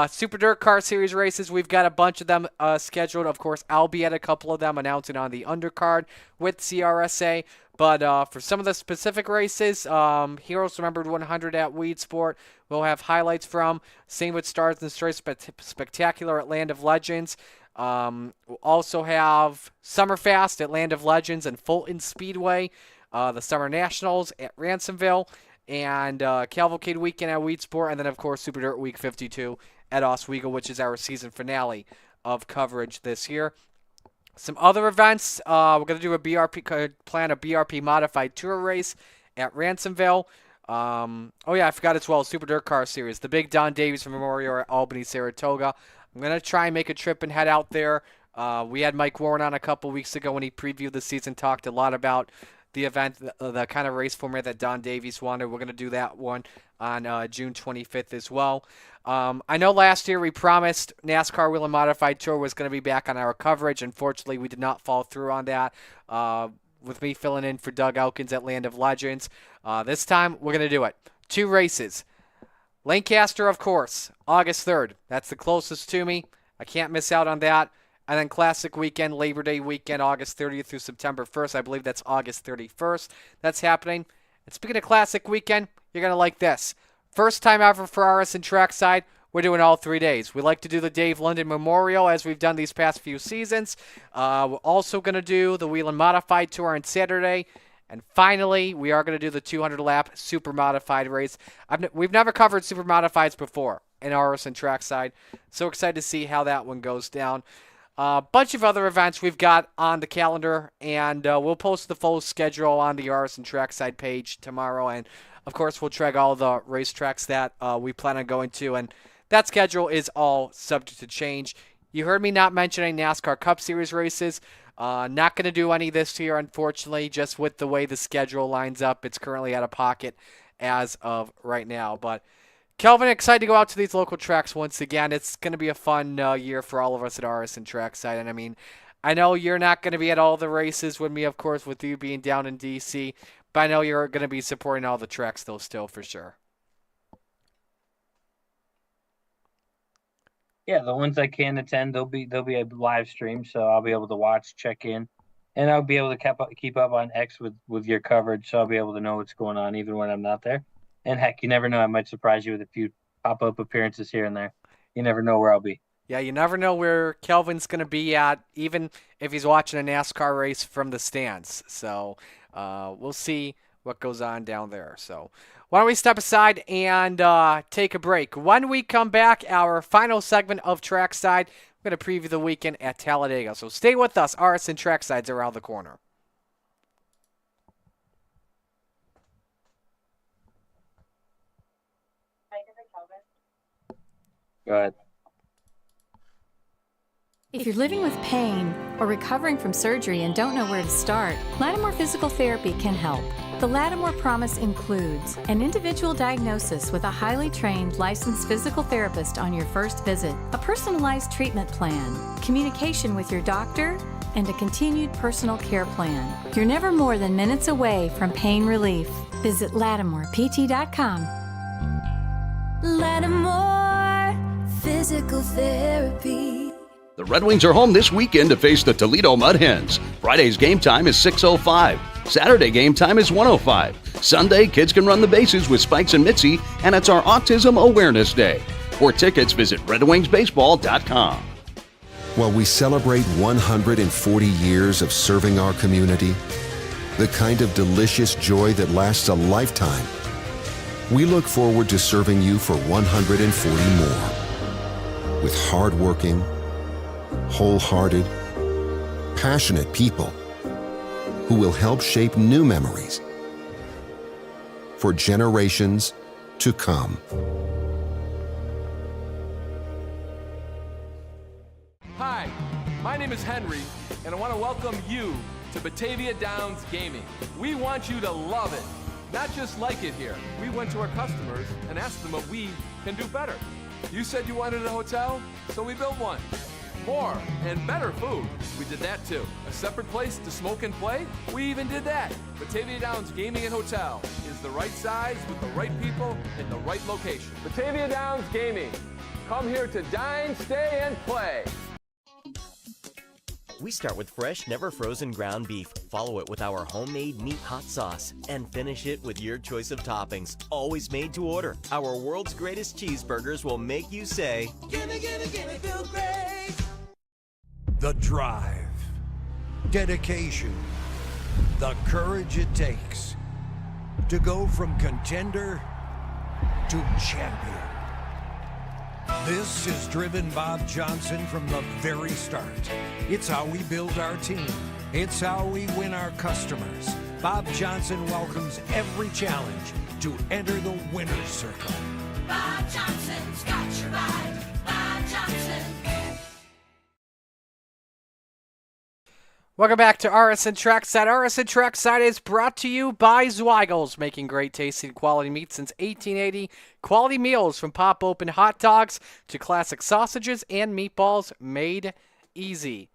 Super Dirt Car Series races, we've got a bunch of them scheduled. Of course, I'll be at a couple of them announcing on the undercard with CRSA. But for some of the specific races, Heroes Remembered 100 at Weed Sport, we'll have highlights from. Same with Stars and Stripes Spectacular at Land of Legends. We'll also have Summerfast at Land of Legends and Fulton Speedway. The Summer Nationals at Ransomville. and Cavalcade Weekend at Wheat Sport, and then, of course, Super Dirt Week 52 at Oswego, which is our season finale of coverage this year. Some other events, we're going to do a BRP modified tour race at Ransomville. I forgot as well, Super Dirt Car Series, the big Don Davies Memorial at Albany, Saratoga. I'm going to try and make a trip and head out there. We had Mike Warren on a couple weeks ago when he previewed the season, talked a lot about the event, the kind of race format that Don Davies wanted. We're going to do that one on June 25th as well. I know last year we promised NASCAR Wheel and Modified Tour was going to be back on our coverage. Unfortunately, we did not follow through on that. With me filling in for Doug Elkins at Land of Legends. This time, we're going to do it. 2 races. Lancaster, of course, August 3rd. That's the closest to me. I can't miss out on that. And then Classic Weekend, Labor Day Weekend, August 30th through September 1st. I believe that's August 31st. That's happening. And speaking of Classic Weekend, you're going to like this. First time ever for RSN Trackside, we're doing all 3 days. We like to do the Dave London Memorial as we've done these past few seasons. We're also going to do the Wheel and Modified Tour on Saturday. And finally, we are going to do the 200-lap Super Modified race. We've never covered Super Modifieds before in RSN Trackside. So excited to see how that one goes down. A bunch of other events we've got on the calendar, and we'll post the full schedule on the RSN Trackside page tomorrow. And, of course, we'll track all the racetracks that we plan on going to. And that schedule is all subject to change. You heard me not mentioning NASCAR Cup Series races. Not going to do any this year, unfortunately, just with the way the schedule lines up. It's currently out of pocket as of right now. But Kelvin, excited to go out to these local tracks once again. It's going to be a fun year for all of us at RSN Trackside. And, I mean, I know you're not going to be at all the races with me, of course, with you being down in D.C., but I know you're going to be supporting all the tracks, though, still, for sure. Yeah, the ones I can attend, there'll be a live stream, so I'll be able to watch, check in, and I'll be able to keep up on X with your coverage, so I'll be able to know what's going on even when I'm not there. And heck, you never know, I might surprise you with a few pop-up appearances here and there. You never know where I'll be. Yeah, you never know where Kelvin's going to be at, even if he's watching a NASCAR race from the stands. So we'll see what goes on down there. So why don't we step aside and take a break. When we come back, our final segment of Trackside, we're going to preview the weekend at Talladega. So stay with us. RSN Trackside's around the corner. Go ahead. If you're living with pain or recovering from surgery and don't know where to start, Lattimore Physical Therapy can help. The Lattimore Promise includes an individual diagnosis with a highly trained licensed physical therapist on your first visit, a personalized treatment plan, communication with your doctor, and a continued personal care plan. You're never more than minutes away from pain relief. Visit LattimorePT.com. Lattimore Physical Therapy. The Red Wings are home this weekend to face the Toledo Mud Hens. Friday's game time is 6:05. Saturday game time is 1:05. Sunday, kids can run the bases with Spikes and Mitzi, and it's our Autism Awareness Day. For tickets, visit redwingsbaseball.com. While we celebrate 140 years of serving our community, the kind of delicious joy that lasts a lifetime, we look forward to serving you for 140 more. With hardworking, wholehearted, passionate people who will help shape new memories for generations to come. Hi, my name is Henry, and I want to welcome you to Batavia Downs Gaming. We want you to love it, not just like it here. We went to our customers and asked them what we can do better. You said you wanted a hotel, so we built one. More and better food, we did that too. A separate place to smoke and play, we even did that. Batavia Downs Gaming and Hotel is the right size with the right people in the right location. Batavia Downs Gaming. Come here to dine, stay, and play. We start with fresh, never frozen ground beef, follow it with our homemade meat hot sauce, and finish it with your choice of toppings, always made to order. Our world's greatest cheeseburgers will make you say, Gimme, gimme, gimme, feel great. The drive, dedication, the courage it takes. to go from contender to champion. This is driven Bob Johnson from the very start. It's how we build our team. It's how we win our customers. Bob Johnson welcomes every challenge to enter the winner's circle. Bob Johnson's got your ride. Bob Johnson. Welcome back to RSN Trackside. RSN Trackside is brought to you by Zweigels, making great tasting quality meat since 1880. Quality meals from pop-open hot dogs to classic sausages and meatballs made easy.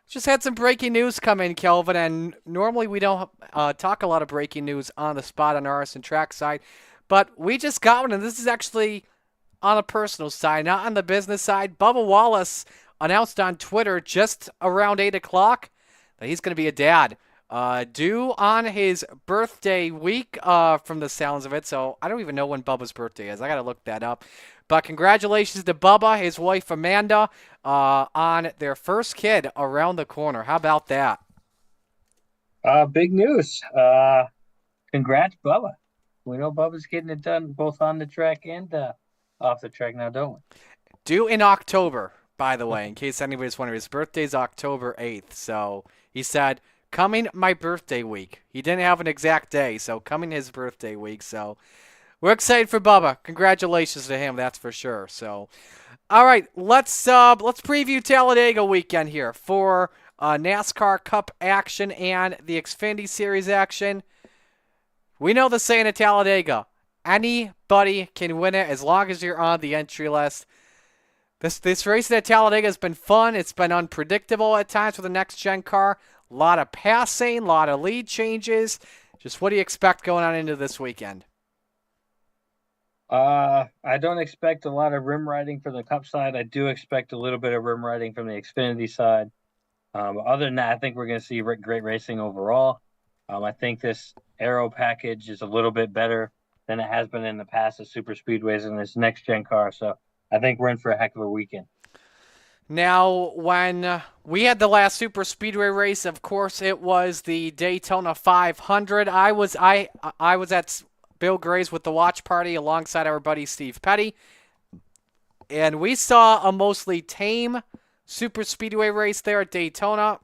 Just had some breaking news come in, Kelvin, and normally we don't talk a lot of breaking news on the spot on RSN Trackside, but we just got one, and this is actually on a personal side, not on the business side. Bubba Wallace announced on Twitter just around 8 o'clock that he's going to be a dad, due on his birthday week, from the sounds of it. So I don't even know when Bubba's birthday is. I got to look that up. But congratulations to Bubba, his wife Amanda, on their first kid around the corner. How about that? Big news. Congrats, Bubba. We know Bubba's getting it done both on the track and off the track now, don't we? Due in October, by the way, in case anybody's wondering. His birthday's October 8th, so he said, coming my birthday week. He didn't have an exact day, so coming his birthday week. So we're excited for Bubba. Congratulations to him, that's for sure. So, all right, let's preview Talladega weekend here for NASCAR Cup action and the Xfinity Series action. We know the saying at Talladega, anybody can win it as long as you're on the entry list. This race at Talladega has been fun. It's been unpredictable at times with the next-gen car. A lot of passing, a lot of lead changes. Just what do you expect going on into this weekend? I don't expect a lot of rim riding from the Cup side. I do expect a little bit of rim riding from the Xfinity side. Other than that, I think we're going to see great racing overall. I think this aero package is a little bit better than it has been in the past at super speedways in this next-gen car. So I think we're in for a heck of a weekend. Now, when we had the last super speedway race, of course, it was the Daytona 500. I was at Bill Gray's with the watch party alongside our buddy Steve Petty, and we saw a mostly tame super speedway race there at Daytona.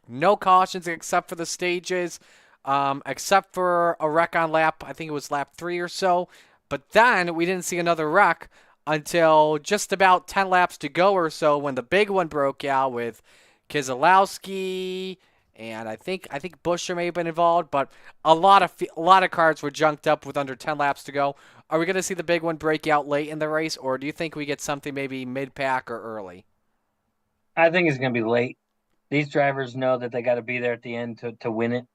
No cautions except for the stages, except for a wreck on lap, I think it was lap 3 or so. But then we didn't see another wreck until just about 10 laps to go or so when the big one broke out with Keselowski, and I think Buescher may have been involved, but a lot of cars were junked up with under 10 laps to go. Are we going to see the big one break out late in the race, or do you think we get something maybe mid-pack or early? I think it's going to be late. These drivers know that they got to be there at the end to win it.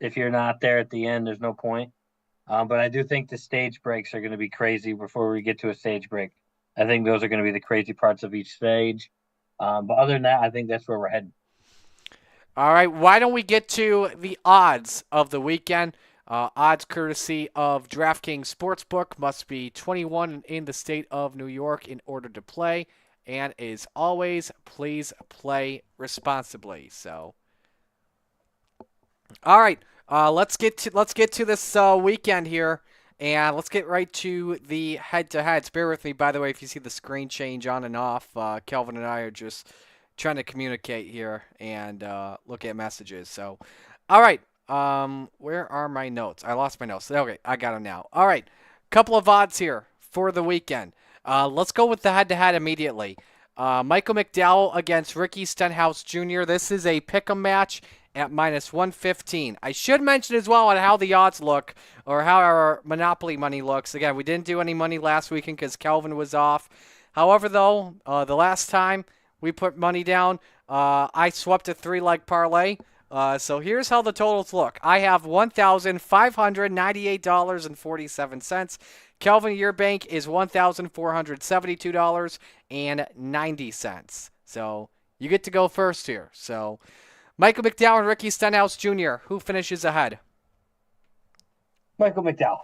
If you're not there at the end, there's no point. But I do think the stage breaks are going to be crazy before we get to a stage break. I think those are going to be the crazy parts of each stage. But other than that, I think that's where we're heading. All right, why don't we get to the odds of the weekend? Odds courtesy of DraftKings Sportsbook. Must be 21 in the state of New York in order to play. And as always, please play responsibly. So, all right. Let's get to this weekend here, and let's get right to the head-to-heads. Bear with me, by the way, if you see the screen change on and off. Kelvin and I are just trying to communicate here and look at messages. So, all right, where are my notes? I lost my notes. Okay, I got them now. All right, couple of odds here for the weekend. Let's go with the head-to-head immediately. Michael McDowell against Ricky Stenhouse Jr. This is a pick'em match at -115. I should mention as well on how the odds look, or how our Monopoly money looks. Again, we didn't do any money last weekend because Kelvin was off. However, though, the last time we put money down, I swept a 3-leg parlay. So here's how the totals look. I have $1,598.47. Kelvin, your bank is $1,472.90. So you get to go first here. So Michael McDowell and Ricky Stenhouse Jr., who finishes ahead? Michael McDowell.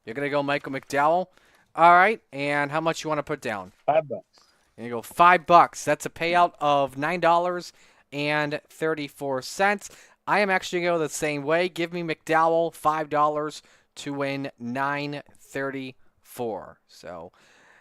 You're going to go Michael McDowell. All right. And how much you want to put down? $5. And you go $5. That's a payout of $9.34. I am actually going to go the same way. Give me McDowell, $5 to win $9.34. So,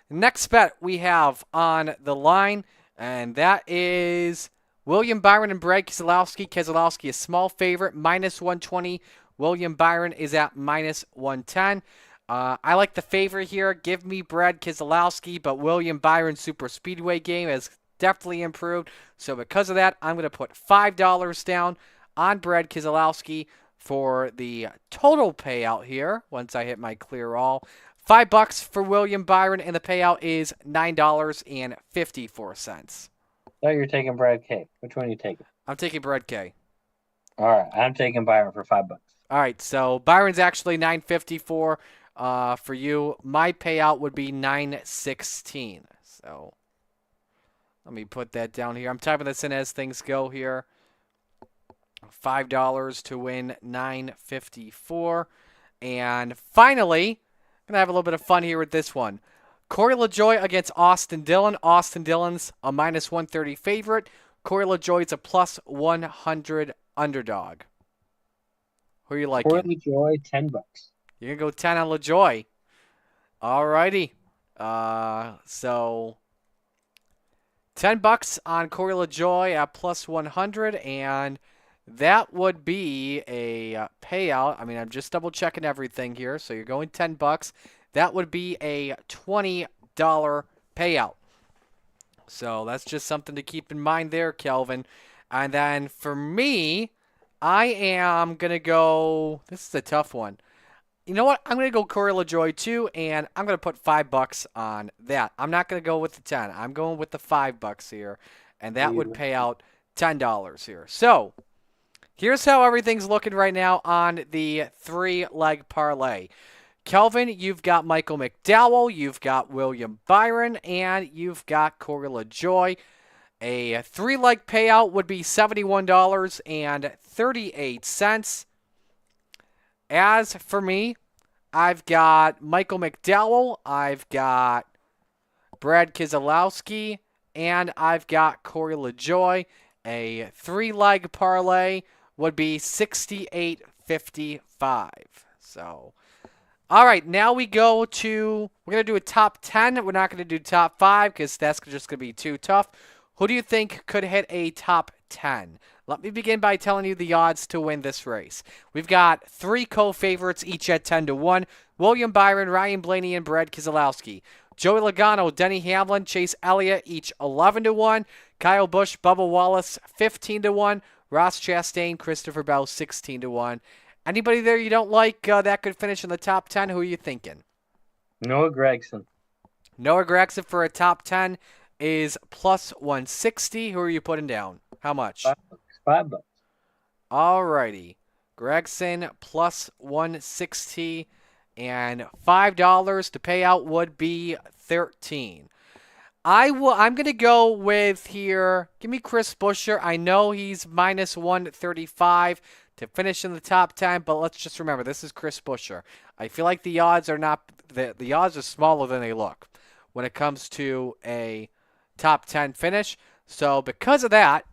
next bet we have on the line, and that is William Byron and Brad Keselowski. Keselowski, a small favorite, minus 120. William Byron is at minus 110. I like the favorite here. Give me Brad Keselowski, but William Byron's super speedway game has definitely improved. So because of that, I'm going to put $5 down on Brad Keselowski for the total payout here once I hit my clear all. $5 for William Byron, and the payout is $9.54. So you're taking Brad K. Which one are you taking? I'm taking Brad K. All right, I'm taking Byron for $5. All right, so Byron's actually $9.54 for you. My payout would be $9.16. So let me put that down here. I'm typing this in as things go here. $5 to win $9.54. And finally, I'm going to have a little bit of fun here with this one. Corey LaJoie against Austin Dillon. Austin Dillon's a minus 130 favorite. Corey LaJoie's a plus 100 underdog. Who are you liking? Corey LaJoie, $10. You're going to go 10 on LaJoie. All righty. So $10 on Corey LaJoie at plus 100, and that would be a payout. I mean, I'm just double checking everything here. So you're going $10. That would be a $20 payout. So that's just something to keep in mind there, Kelvin. And then for me, I am going to go, this is a tough one. You know what? I'm going to go Corey LaJoie too, and I'm going to put $5 on that. I'm not going to go with the 10. I'm going with the $5 here, and that would pay out $10 here. So here's how everything's looking right now on the 3-leg parlay. Kelvin, you've got Michael McDowell, you've got William Byron, and you've got Corey LaJoie. A 3-leg payout would be $71.38. As for me, I've got Michael McDowell, I've got Brad Keselowski, and I've got Corey LaJoie. A 3-leg parlay would be $68.55. So, all right, now we're going to do a top 10. We're not going to do top 5 because that's just going to be too tough. Who do you think could hit a top 10? Let me begin by telling you the odds to win this race. We've got 3 co-favorites, each at 10-1. William Byron, Ryan Blaney, and Brad Keselowski. Joey Logano, Denny Hamlin, Chase Elliott, each 11-1. Kyle Busch, Bubba Wallace, 15-1. Ross Chastain, Christopher Bell, 16-1. Anybody there you don't like that could finish in the top 10? Who are you thinking? Noah Gragson. Noah Gragson for a top 10 is plus 160. Who are you putting down? How much? $5. All righty. Gregson plus 160, and $5 to pay out would be 13. I'm going to go with here. Give me Chris Buescher. I know he's minus 135 to finish in the top 10, but let's just remember this is Chris Buescher. I feel like the odds are not the odds are smaller than they look when it comes to a top 10 finish. So because of that,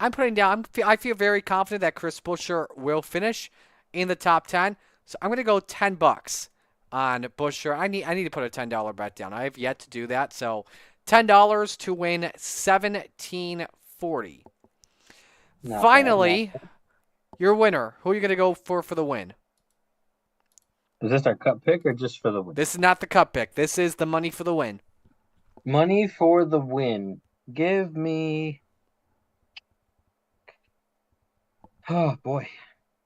I'm putting down. I feel very confident that Chris Buescher will finish in the top 10. So I'm going to go $10 on Buescher. I need to put a $10 bet down. I have yet to do that. So $10 to win $17.40. Finally, your winner. Who are you going to go for the win? Is this our cup pick or just for the win? This is not the cup pick. This is the money for the win. Money for the win. Give me. Oh, boy.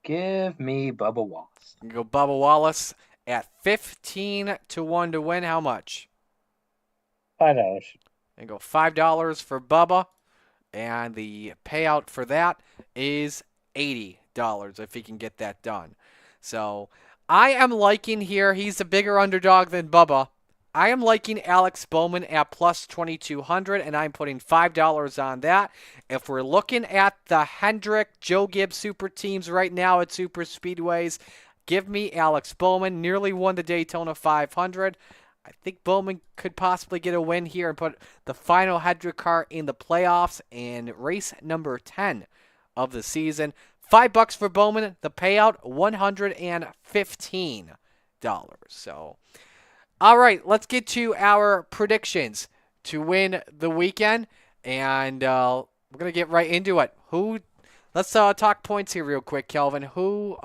Give me Bubba Wallace. You go Bubba Wallace at 15-1 to win. How much? $5. And go $5 for Bubba. And the payout for that is $80 if he can get that done. So I am liking here, he's a bigger underdog than Bubba. I am liking Alex Bowman at plus 2,200, and I'm putting $5 on that. If we're looking at the Hendrick, Joe Gibbs super teams right now at super speedways, give me Alex Bowman. Nearly won the Daytona 500. I think Bowman could possibly get a win here and put the final Hendrick car in the playoffs in race number 10 of the season. $5 for Bowman. The payout $115. So, all right, let's get to our predictions to win the weekend, and we're gonna get right into it. Let's talk points here real quick, Kelvin. Who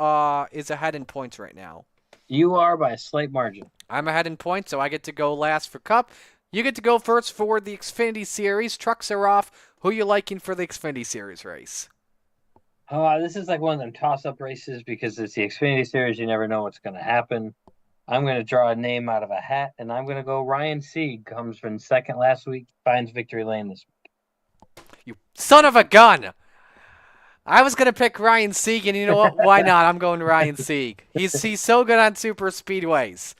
is ahead in points right now? You are by a slight margin. I'm ahead in points, so I get to go last for Cup. You get to go first for the Xfinity Series. Trucks are off. Who you liking for the Xfinity Series race? This is like one of them toss-up races because it's the Xfinity Series. You never know what's going to happen. I'm going to draw a name out of a hat, and I'm going to go Ryan Sieg. Comes from second last week, finds victory lane this week. You son of a gun! I was going to pick Ryan Sieg, and you know what? Why not? I'm going Ryan Sieg. He's so good on super speedways.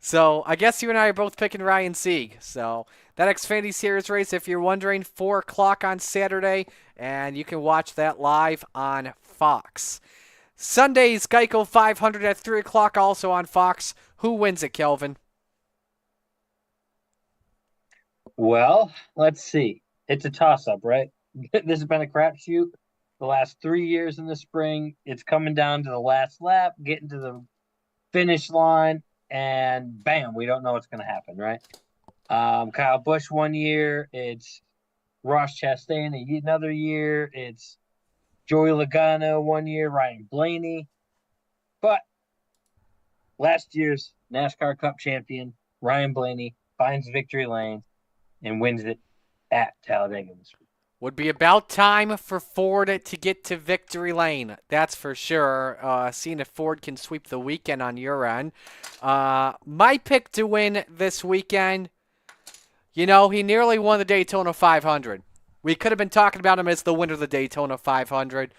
So I guess you and I are both picking Ryan Sieg. So that Xfinity Series race, if you're wondering, 4 o'clock on Saturday, and you can watch that live on Fox. Sunday's Geico 500 at 3 o'clock, also on Fox. Who wins it, Kelvin? Well, let's see. It's a toss-up, right? This has been a crapshoot the last 3 years in the spring. It's coming down to the last lap, getting to the finish line, and bam, we don't know what's going to happen, right? Kyle Busch 1 year. It's Ross Chastain another year. It's Joey Logano 1 year, Ryan Blaney. But last year's NASCAR Cup champion, Ryan Blaney, finds victory lane and wins it at Talladega this week. Would be about time for Ford to get to victory lane. That's for sure. Seeing if Ford can sweep the weekend on your end. My pick to win this weekend, he nearly won the Daytona 500. We could have been talking about him as the winner of the Daytona 500.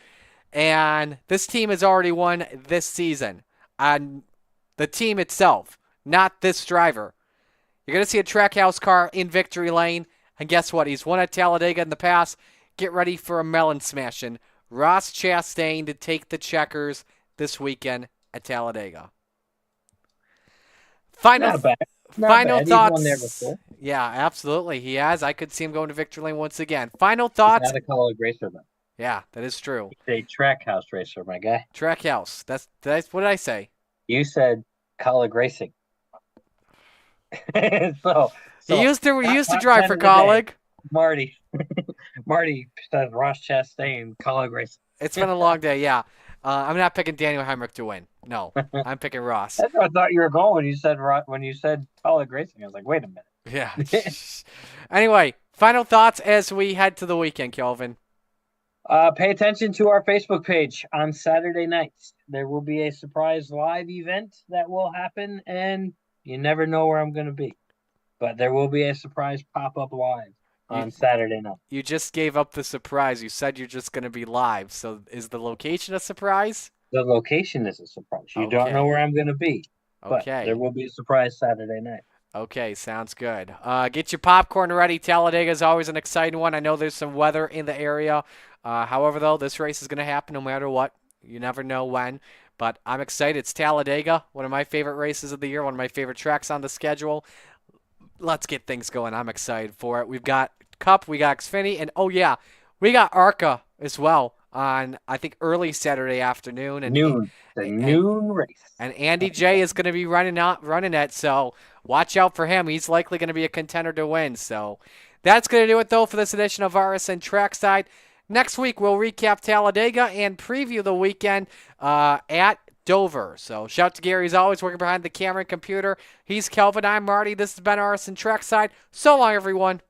And this team has already won this season. On the team itself, not this driver. You're going to see a Trackhouse car in victory lane. And guess what? He's won at Talladega in the past. Get ready for a melon smashing. Ross Chastain to take the checkers this weekend at Talladega. Final Not bad. thoughts. He's won there before. Yeah, absolutely. He has. I could see him going to victory lane once again. Final thoughts. He's not a college racer, though. Yeah, that is true. He's a Trackhouse racer, my guy. Trackhouse. That's what did I say? You said college racing. so he used to top drive 10 for of the college. day. Marty says Ross Chastain, college racing. It's been a long day, yeah. I'm not picking Daniel Hemrick to win. No, I'm picking Ross. That's where I thought you were going when you said college racing. I was like, wait a minute. Yeah. Anyway, final thoughts as we head to the weekend, Kelvin. Pay attention to our Facebook page on Saturday nights. There will be a surprise live event that will happen, and you never know where I'm going to be. But there will be a surprise pop-up live on Saturday night. You just gave up the surprise. You said you're just going to be live. So is the location a surprise? The location is a surprise. You Okay. don't know where I'm going to be. But Okay. there will be a surprise Saturday night. Okay, sounds good. Get your popcorn ready. Talladega is always an exciting one. I know there's some weather in the area. However, though, this race is going to happen no matter what. You never know when. But I'm excited. It's Talladega, one of my favorite races of the year, one of my favorite tracks on the schedule. Let's get things going. I'm excited for it. We've got Cup, we got Xfinity, and oh yeah, we got ARCA as well on, I think, early Saturday afternoon. And noon race. And Andy J is going to be running it, so watch out for him. He's likely going to be a contender to win. So that's going to do it, though, for this edition of RSN Trackside. Next week, we'll recap Talladega and preview the weekend at Dover. So shout out to Gary, as always, working behind the camera and computer. He's Kelvin. I'm Marty. This has been RSN Trackside. So long, everyone.